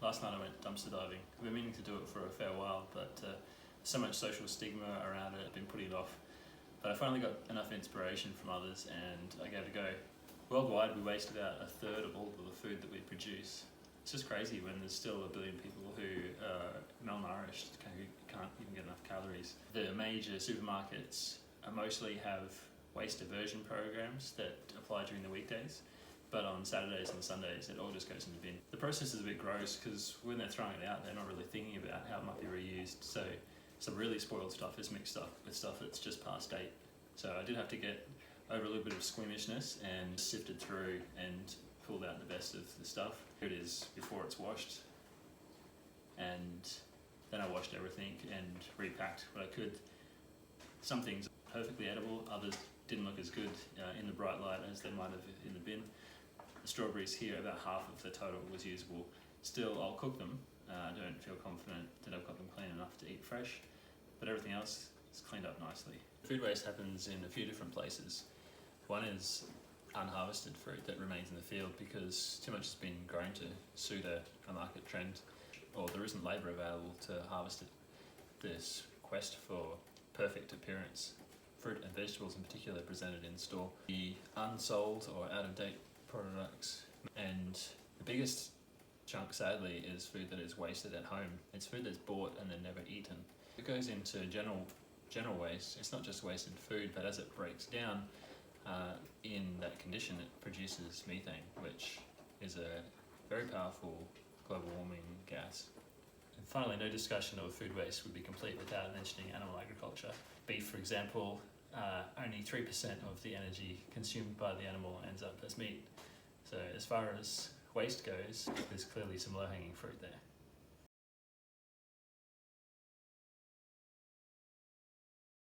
Last night I went dumpster diving. I've been meaning to do it for a fair while, but so much social stigma around it, I've been putting it off. But I finally got enough inspiration from others and I gave it a go. Worldwide, we waste about a third of all of the food that we produce. It's just crazy when there's still 1 billion people who are malnourished, who can't even get enough calories. The major supermarkets mostly have waste diversion programs that apply during the weekdays, but on Saturdays and Sundays it all just goes in the bin. The process is a bit gross because when they're throwing it out, they're not really thinking about how it might be reused. So some really spoiled stuff is mixed up with stuff that's just past date. So I did have to get over a little bit of squeamishness and sifted through and pulled out the best of the stuff. Here it is before it's washed, and then I washed everything and repacked what I could. Some things are perfectly edible, others didn't look as good in the bright light as they might have in the bin. The strawberries here, about half of the total was usable. Still, I'll cook them. I don't feel confident that I've got them clean enough to eat fresh, but everything else is cleaned up nicely. Food waste happens in a few different places. One is unharvested fruit that remains in the field because too much has been grown to suit a market trend, or there isn't labour available to harvest it. This quest for perfect appearance, fruit and vegetables in particular presented in store, the unsold or out-of-date products, and the biggest chunk sadly is food that is wasted at home. It's food that's bought and then never eaten. It goes into general waste. It's not just wasted food, but as it breaks down in that condition, it produces methane, which is a very powerful global warming gas. And finally, no discussion of food waste would be complete without mentioning animal agriculture. Beef, for example, only 3% of the energy consumed by the animal ends up as meat. So as far as waste goes, there's clearly some low-hanging fruit there.